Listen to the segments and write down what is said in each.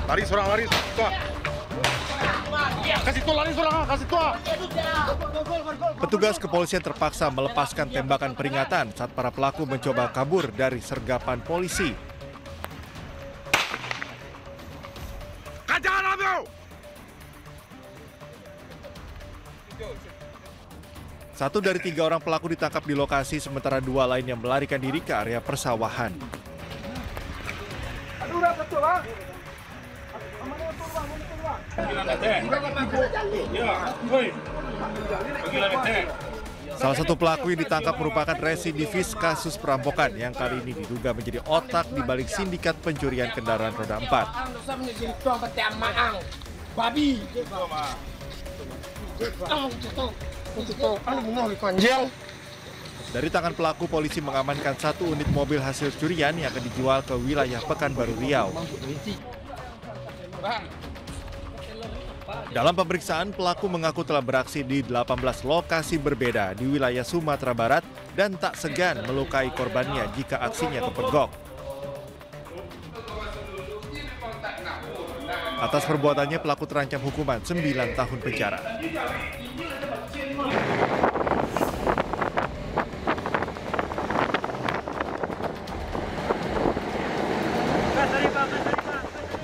Lari seorang, lari. Tua. Kasih tua, lari seorang, kasih tua. Petugas kepolisian terpaksa melepaskan tembakan peringatan saat para pelaku mencoba kabur dari sergapan polisi. Satu dari 3 orang pelaku ditangkap di lokasi, sementara 2 lainnya melarikan diri ke area persawahan. Salah satu pelaku yang ditangkap merupakan residivis kasus perampokan yang kali ini diduga menjadi otak di balik sindikat pencurian kendaraan roda 4. Dari tangan pelaku, polisi mengamankan 1 unit mobil hasil curian yang akan dijual ke wilayah Pekanbaru Riau. Dalam pemeriksaan, pelaku mengaku telah beraksi di 18 lokasi berbeda di wilayah Sumatera Barat dan tak segan melukai korbannya jika aksinya kepergok. Atas perbuatannya, pelaku terancam hukuman 9 tahun penjara.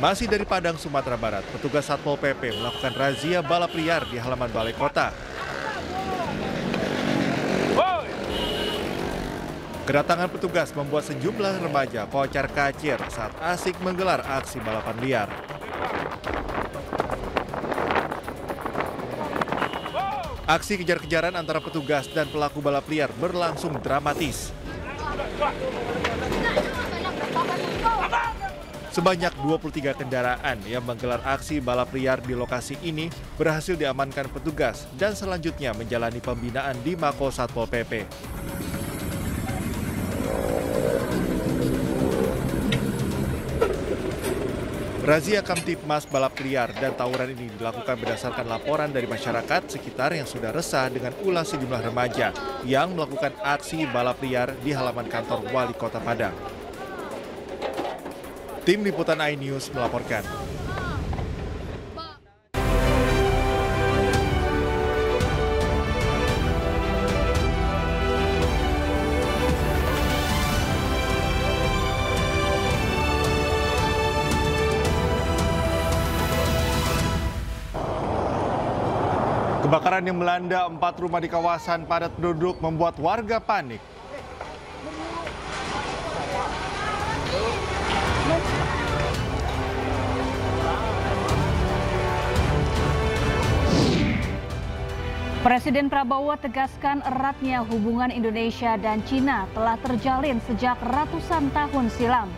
Masih dari Padang, Sumatera Barat, petugas Satpol PP melakukan razia balap liar di halaman balai kota. Kedatangan petugas membuat sejumlah remaja kocar kacir saat asik menggelar aksi balapan liar. Aksi kejar-kejaran antara petugas dan pelaku balap liar berlangsung dramatis. Sebanyak 23 kendaraan yang menggelar aksi balap liar di lokasi ini berhasil diamankan petugas dan selanjutnya menjalani pembinaan di Mako Satpol PP. Razia Kamtibmas balap liar dan tawuran ini dilakukan berdasarkan laporan dari masyarakat sekitar yang sudah resah dengan ulah sejumlah remaja yang melakukan aksi balap liar di halaman kantor Wali Kota Padang. Tim Liputan iNews melaporkan. Kebakaran yang melanda 4 rumah di kawasan padat penduduk membuat warga panik. Presiden Prabowo tegaskan eratnya hubungan Indonesia dan Cina telah terjalin sejak ratusan tahun silam.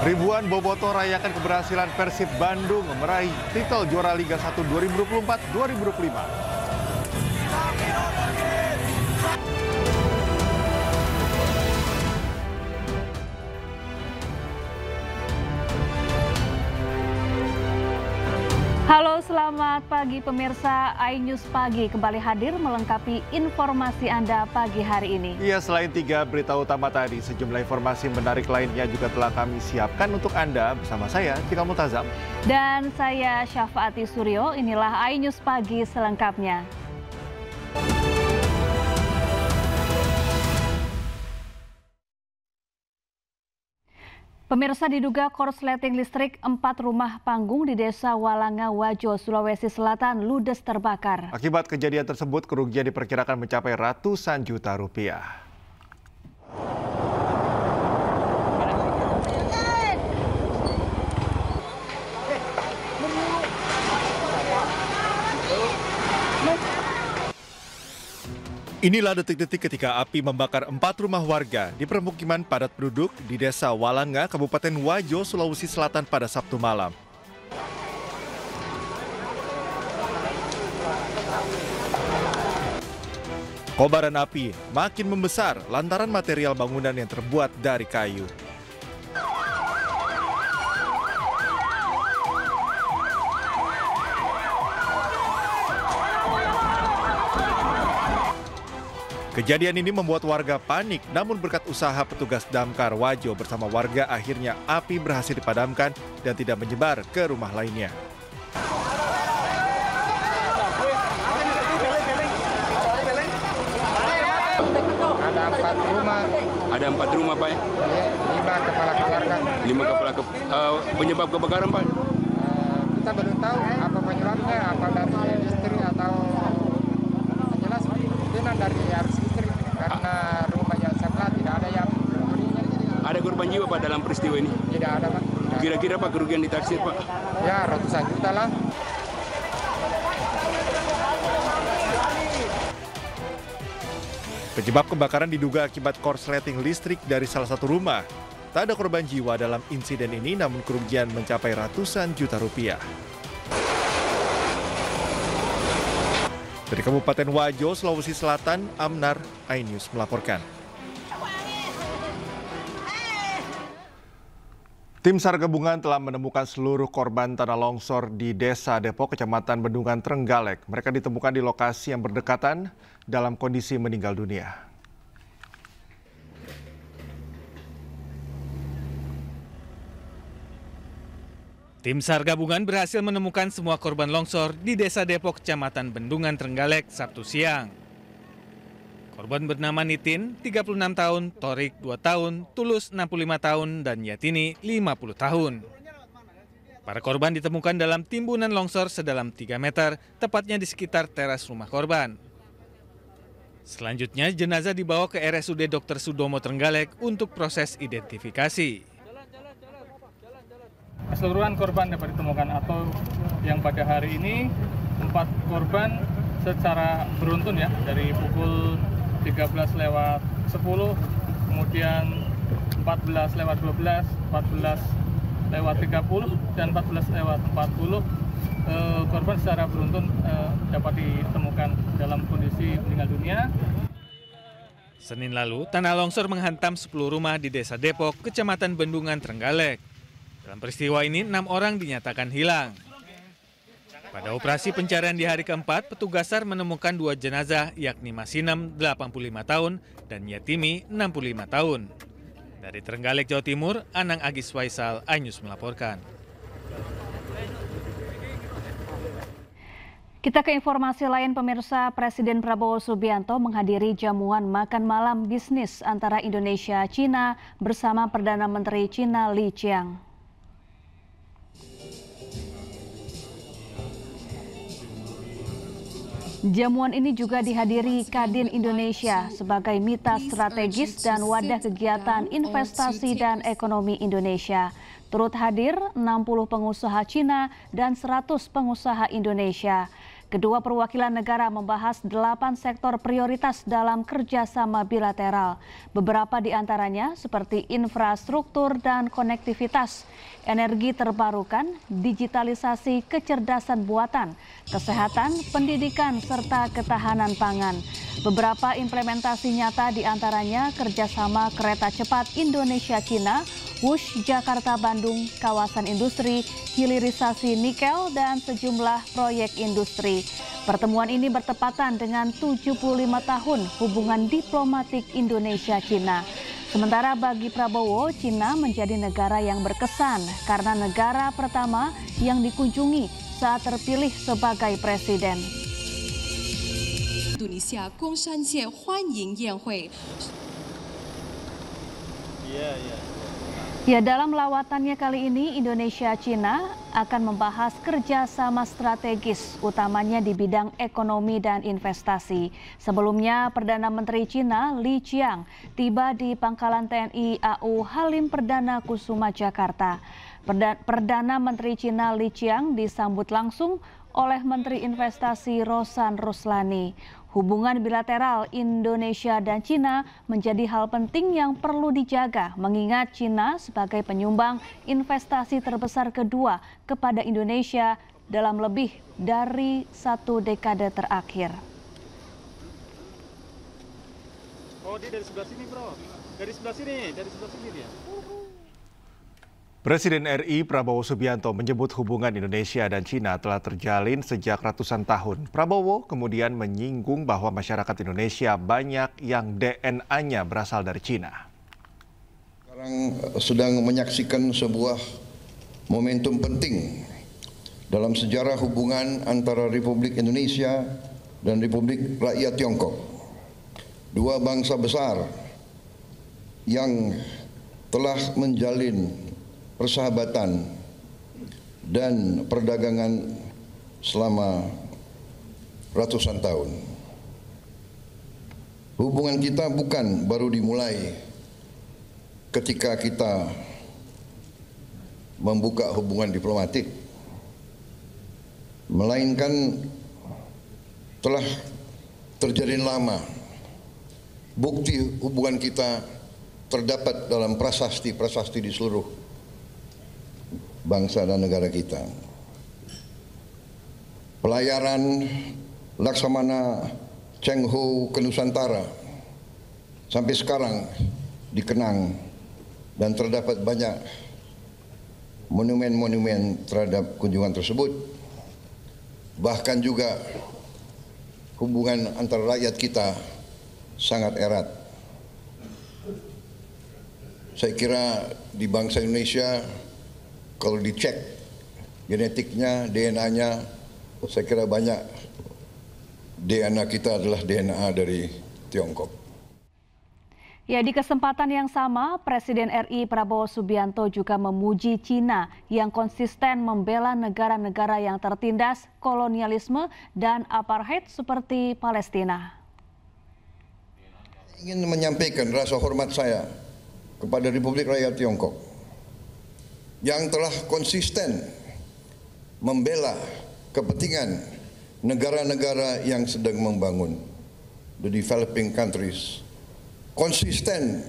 Ribuan bobotoh rayakan keberhasilan Persib Bandung meraih titel juara Liga 1 2024-2025. Halo, selamat pagi pemirsa. iNews Pagi kembali hadir melengkapi informasi Anda pagi hari ini. Iya, selain 3 berita utama tadi, sejumlah informasi menarik lainnya juga telah kami siapkan untuk Anda bersama saya, Cikal Multazam. Dan saya Syafaati Suryo, inilah iNews Pagi selengkapnya. Pemirsa, diduga korsleting listrik 4 rumah panggung di Desa Walanga Wajo, Sulawesi Selatan ludes terbakar. Akibat kejadian tersebut, kerugian diperkirakan mencapai ratusan juta rupiah. Inilah detik-detik ketika api membakar 4 rumah warga di permukiman padat penduduk di Desa Walanga, Kabupaten Wajo, Sulawesi Selatan pada Sabtu malam. Kobaran api makin membesar lantaran material bangunan yang terbuat dari kayu. Kejadian ini membuat warga panik, namun berkat usaha petugas damkar Wajo bersama warga akhirnya api berhasil dipadamkan dan tidak menyebar ke rumah lainnya. Ada 4 rumah, Pak ya? 5 kepala keluarga. 5 kepala penyebab kebakaran, Pak? Kita belum tahu apa penyebabnya, apa dari listrik atau jelas kemungkinan dari arus listrik karena rumah yang sebelah tidak ada yang Ada korban jiwa, Pak, dalam peristiwa ini? tidak ada, Pak. Kira-kira, Pak, kerugian ditaksir, Pak? Ya ratusan juta lah. Penyebab kebakaran diduga akibat korsleting listrik dari salah satu rumah. Tak ada korban jiwa dalam insiden ini, namun kerugian mencapai ratusan juta rupiah. Dari Kabupaten Wajo, Sulawesi Selatan, Amnar, iNews melaporkan. Tim SAR gabungan telah menemukan seluruh korban tanah longsor di Desa Depok, Kecamatan Bendungan Trenggalek. Mereka ditemukan di lokasi yang berdekatan dalam kondisi meninggal dunia. Tim SAR gabungan berhasil menemukan semua korban longsor di Desa Depok, Kecamatan Bendungan Trenggalek, Sabtu siang. Korban bernama Nitin, 36 tahun, Torik, 2 tahun, Tulus, 65 tahun, dan Yatini, 50 tahun. Para korban ditemukan dalam timbunan longsor sedalam 3 meter, tepatnya di sekitar teras rumah korban. Selanjutnya, jenazah dibawa ke RSUD Dr. Sudomo Trenggalek untuk proses identifikasi. Keseluruhan korban dapat ditemukan atau yang pada hari ini 4 korban secara beruntun ya, dari pukul 13:10, kemudian 14:12, 14:30, dan 14:40 korban secara beruntun dapat ditemukan dalam kondisi meninggal dunia. Senin lalu, tanah longsor menghantam 10 rumah di Desa Depok, Kecamatan Bendungan Trenggalek. Dalam peristiwa ini, 6 orang dinyatakan hilang. Pada operasi pencarian di hari keempat, petugas SAR menemukan 2 jenazah, yakni Masinem, 85 tahun, dan Yatimi, 65 tahun. Dari Trenggalek, Jawa Timur, Anang Agis Faisal, iNews melaporkan. Kita ke informasi lain, pemirsa. Presiden Prabowo Subianto menghadiri jamuan makan malam bisnis antara Indonesia-Cina bersama Perdana Menteri Cina Li Qiang. Jamuan ini juga dihadiri Kadin Indonesia sebagai mitra strategis dan wadah kegiatan investasi dan ekonomi Indonesia. Turut hadir 60 pengusaha Cina dan 100 pengusaha Indonesia. Kedua perwakilan negara membahas 8 sektor prioritas dalam kerjasama bilateral. Beberapa di antaranya seperti infrastruktur dan konektivitas, energi terbarukan, digitalisasi kecerdasan buatan, kesehatan, pendidikan, serta ketahanan pangan. Beberapa implementasi nyata di antaranya kerjasama kereta cepat Indonesia-Cina, Wush Jakarta-Bandung, kawasan industri, hilirisasi nikel, dan sejumlah proyek industri. Pertemuan ini bertepatan dengan 75 tahun hubungan diplomatik Indonesia-Cina. Sementara bagi Prabowo, Cina menjadi negara yang berkesan karena negara pertama yang dikunjungi saat terpilih sebagai presiden. Indonesia Gongshan-Jie Huanying Yanhui. Ya, dalam lawatannya kali ini, Indonesia-Cina akan membahas kerjasama strategis, utamanya di bidang ekonomi dan investasi. Sebelumnya, Perdana Menteri Cina Li Qiang tiba di Pangkalan TNI AU Halim Perdana Kusuma, Jakarta. Perdana Menteri Cina Li Qiang disambut langsung oleh Menteri Investasi Rosan Ruslani. Hubungan bilateral Indonesia dan Cina menjadi hal penting yang perlu dijaga, mengingat Cina sebagai penyumbang investasi terbesar kedua kepada Indonesia dalam lebih dari 1 dekade terakhir. Oh, dia dari sebelah sini, bro. Dari sebelah sini dia. Presiden RI Prabowo Subianto menyebut hubungan Indonesia dan Cina telah terjalin sejak ratusan tahun. Prabowo kemudian menyinggung bahwa masyarakat Indonesia banyak yang DNA-nya berasal dari Cina. Sekarang sedang menyaksikan sebuah momentum penting dalam sejarah hubungan antara Republik Indonesia dan Republik Rakyat Tiongkok. Dua bangsa besar yang telah menjalin persahabatan dan perdagangan selama ratusan tahun. Hubungan kita bukan baru dimulai ketika kita membuka hubungan diplomatik, melainkan telah terjalin lama. Bukti hubungan kita terdapat dalam prasasti-prasasti di seluruh bangsa dan negara kita. Pelayaran Laksamana Cheng Ho ke Nusantara sampai sekarang dikenang dan terdapat banyak monumen-monumen terhadap kunjungan tersebut. Bahkan juga hubungan antara rakyat kita sangat erat. Saya kira di bangsa Indonesia kalau dicek genetiknya, DNA-nya, saya kira banyak DNA kita adalah DNA dari Tiongkok. Ya, di kesempatan yang sama, Presiden RI Prabowo Subianto juga memuji Cina yang konsisten membela negara-negara yang tertindas kolonialisme dan apartheid seperti Palestina. Ingin menyampaikan rasa hormat saya kepada Republik Rakyat Tiongkok yang telah konsisten membela kepentingan negara-negara yang sedang membangun, the developing countries, konsisten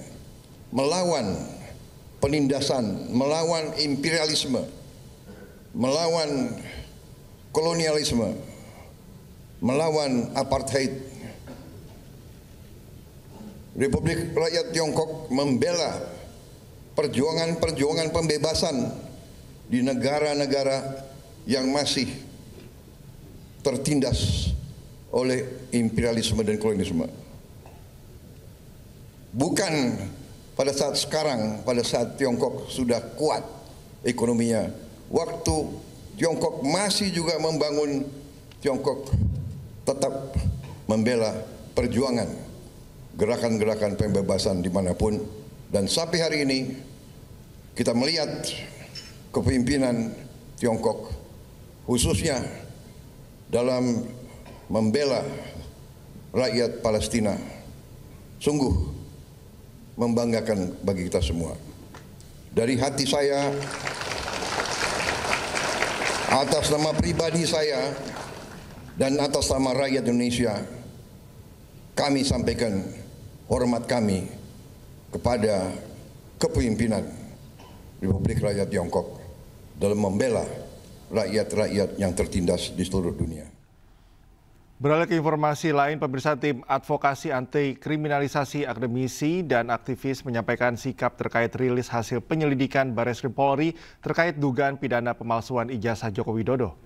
melawan penindasan, melawan imperialisme, melawan kolonialisme, melawan apartheid. Republik Rakyat Tiongkok membela perjuangan-perjuangan pembebasan di negara-negara yang masih tertindas oleh imperialisme dan kolonialisme. Bukan pada saat sekarang, pada saat Tiongkok sudah kuat ekonominya. Waktu Tiongkok masih juga membangun, Tiongkok tetap membela perjuangan, gerakan-gerakan pembebasan dimanapun. Dan sampai hari ini kita melihat kepemimpinan Tiongkok khususnya dalam membela rakyat Palestina sungguh membanggakan bagi kita semua. Dari hati saya, atas nama pribadi saya dan atas nama rakyat Indonesia, kami sampaikan hormat kami kepada kepemimpinan Republik Rakyat Tiongkok dalam membela rakyat-rakyat yang tertindas di seluruh dunia. Beralih ke informasi lain, pemirsa, tim advokasi anti kriminalisasi akademisi dan aktivis menyampaikan sikap terkait rilis hasil penyelidikan Bareskrim Polri terkait dugaan pidana pemalsuan ijazah Joko Widodo.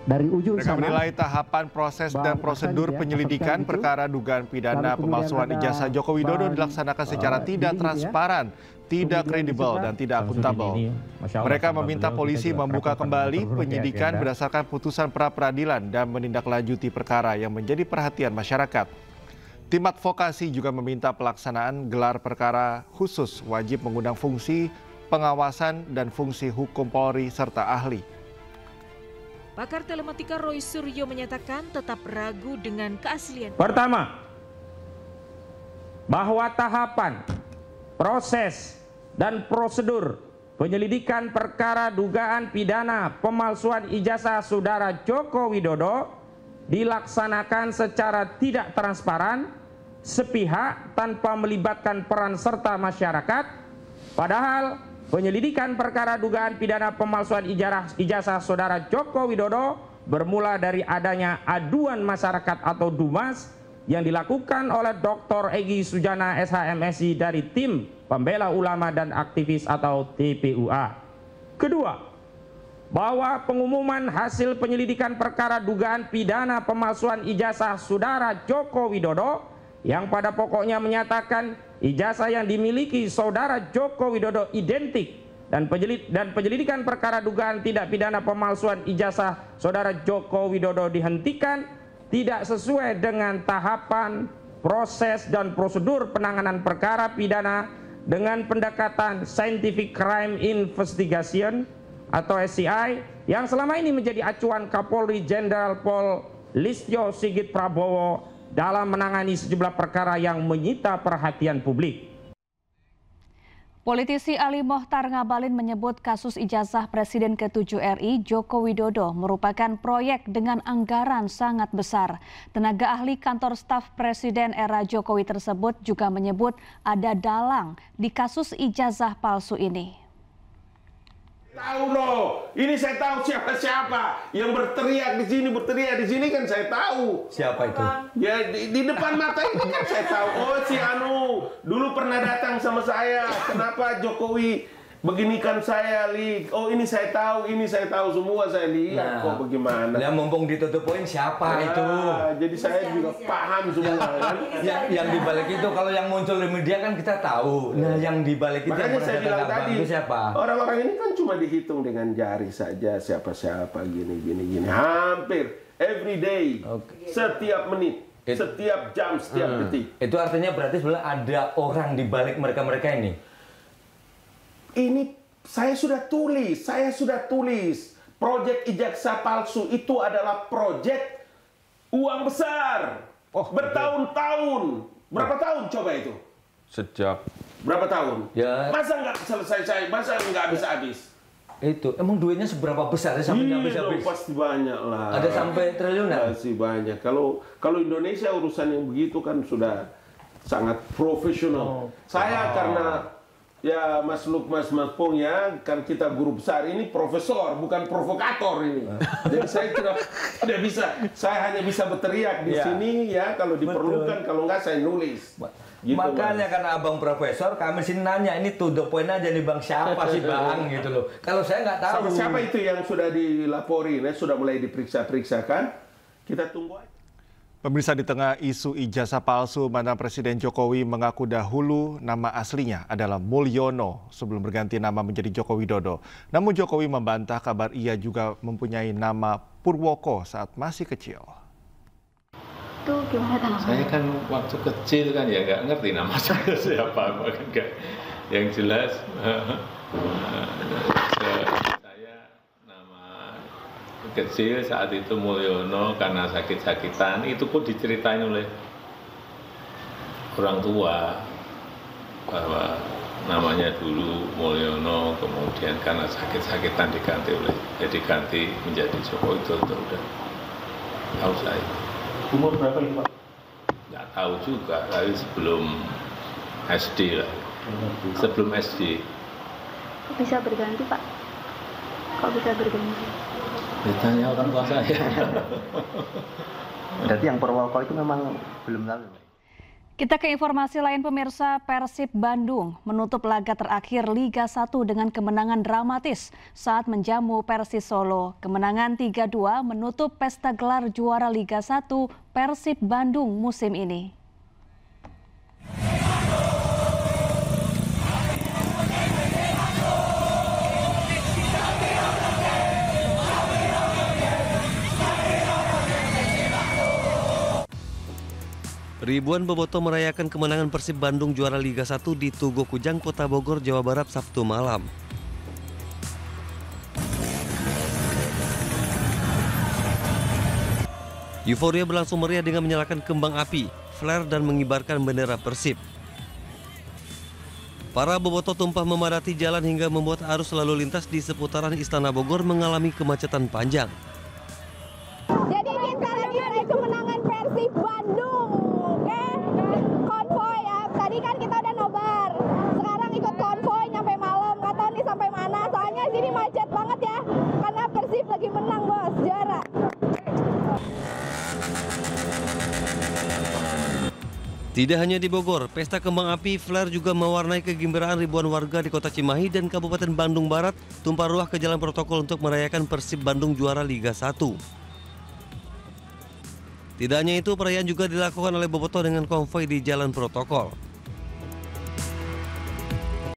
Dari ujung mereka sana, menilai tahapan proses dan prosedur penyelidikan perkara dugaan pidana pemalsuan ijazah Joko Widodo dilaksanakan secara tidak transparan, tidak kredibel, dan tidak akuntabel. Mereka meminta polisi membuka kembali penyidikan berdasarkan putusan pra-peradilan dan menindaklanjuti perkara yang menjadi perhatian masyarakat. Tim advokasi juga meminta pelaksanaan gelar perkara khusus wajib mengundang fungsi pengawasan dan fungsi hukum Polri serta ahli. Pakar telematika Roy Suryo menyatakan tetap ragu dengan keaslian. Pertama, bahwa tahapan, proses, dan prosedur penyelidikan perkara dugaan pidana pemalsuan ijazah saudara Joko Widodo dilaksanakan secara tidak transparan, sepihak, tanpa melibatkan peran serta masyarakat, padahal penyelidikan perkara dugaan pidana pemalsuan ijazah saudara Joko Widodo bermula dari adanya aduan masyarakat atau DUMAS yang dilakukan oleh Dr. Egy Sujana SHMSI dari tim pembela ulama dan aktivis atau TPUA. Kedua, bahwa pengumuman hasil penyelidikan perkara dugaan pidana pemalsuan ijazah saudara Joko Widodo yang pada pokoknya menyatakan ijazah yang dimiliki saudara Joko Widodo identik dan penyelidikan perkara dugaan tindak pidana pemalsuan ijazah saudara Joko Widodo dihentikan tidak sesuai dengan tahapan, proses, dan prosedur penanganan perkara pidana dengan pendekatan Scientific Crime Investigation atau SCI yang selama ini menjadi acuan Kapolri Jenderal Pol Listio Sigit Prabowo dalam menangani sejumlah perkara yang menyita perhatian publik. Politisi Ali Mohtar Ngabalin menyebut kasus ijazah Presiden ke-7 RI Joko Widodo merupakan proyek dengan anggaran sangat besar. Tenaga ahli kantor staf Presiden era Jokowi tersebut juga menyebut ada dalang di kasus ijazah palsu ini. Tahu loh, ini saya tahu siapa-siapa yang berteriak di sini kan saya tahu. Siapa itu? Ya di depan mata ini kan saya tahu. Oh si Anu dulu pernah datang sama saya. Kenapa Jokowi beginikan saya, Li? Oh ini saya tahu semua saya lihat. Kok bagaimana? Ya mumpung ditutup poin siapa itu? Jadi saya juga paham semua. Kan? yang dibalik itu kalau yang muncul di media kan kita tahu. Nah yang dibalik itu makanya yang saya bilang tadi siapa? Orang-orang ini kan cuma dihitung dengan jari saja siapa-siapa gini. Hampir every day, setiap menit, setiap jam, setiap detik. Itu artinya berarti sebenarnya ada orang di balik mereka-mereka ini. Ini saya sudah tulis. Proyek ijazah palsu itu adalah proyek uang besar. Bertahun-tahun. Berapa tahun coba itu? Sejak berapa tahun? Ya. Masa nggak selesai? Masa nggak habis-habis? Itu emang duitnya seberapa besar sampai nggak habis-habis? Pasti banyak lah. Ada sampai triliunan? Pasti banyak. Kalau Indonesia urusan yang begitu kan sudah sangat profesional. Saya karena ya Mas Pong ya, kan kita guru besar ini profesor, bukan provokator ini. Jadi saya tidak bisa, saya hanya bisa berteriak di sini ya kalau diperlukan, kalau enggak saya nulis. Gitu, makanya karena abang profesor, kami sini nanya ini to the point aja nih bang, siapa sih bang gitu loh. Kalau saya nggak tahu. Siapa itu yang sudah dilaporin, sudah mulai diperiksa-periksakan, kita tunggu aja. Pemirsa, di tengah isu ijazah palsu, mantan Presiden Jokowi mengaku dahulu nama aslinya adalah Mulyono sebelum berganti nama menjadi Joko Widodo. Namun Jokowi membantah kabar ia juga mempunyai nama Purwoko saat masih kecil. Itu gimana tanggapannya? Saya kan waktu kecil kan ya nggak ngerti nama saya siapa, kan yang jelas kecil saat itu Mulyono karena sakit-sakitan, itu pun diceritain oleh orang tua bahwa namanya dulu Mulyono, kemudian karena sakit-sakitan diganti menjadi Joko Widodo. Udah tahu saya. Umur berapa ini Pak? Nggak tahu juga, tapi sebelum SD lah. Sebelum SD. Kok bisa berganti Pak? Kok bisa berganti? Ditanya orang tua saya. Berarti yang Purwoko itu memang belum tahu. Kita ke informasi lain pemirsa, Persib Bandung menutup laga terakhir Liga 1 dengan kemenangan dramatis saat menjamu Persis Solo. Kemenangan 3-2 menutup pesta gelar juara Liga 1 Persib Bandung musim ini. Ribuan bobotoh merayakan kemenangan Persib Bandung juara Liga 1 di Tugu Kujang, Kota Bogor, Jawa Barat, Sabtu malam. Euforia berlangsung meriah dengan menyalakan kembang api, flare dan mengibarkan bendera Persib. Para bobotoh tumpah memadati jalan hingga membuat arus lalu lintas di seputaran Istana Bogor mengalami kemacetan panjang. Jadi kita lagi meraih kemenangan Persib Bandung, oke? Konvoy ya, tadi kan kita udah nobar, sekarang ikut konvoy nyampe malam, nggak tahu nih sampai mana, soalnya sini macet banget ya, karena Persib lagi menang bos, juara. Tidak hanya di Bogor, pesta kembang api flare juga mewarnai kegembiraan ribuan warga di Kota Cimahi dan Kabupaten Bandung Barat tumpah ruah ke jalan protokol untuk merayakan Persib Bandung juara Liga 1. Tidak hanya itu, perayaan juga dilakukan oleh Bobotoh dengan konvoi di jalan protokol.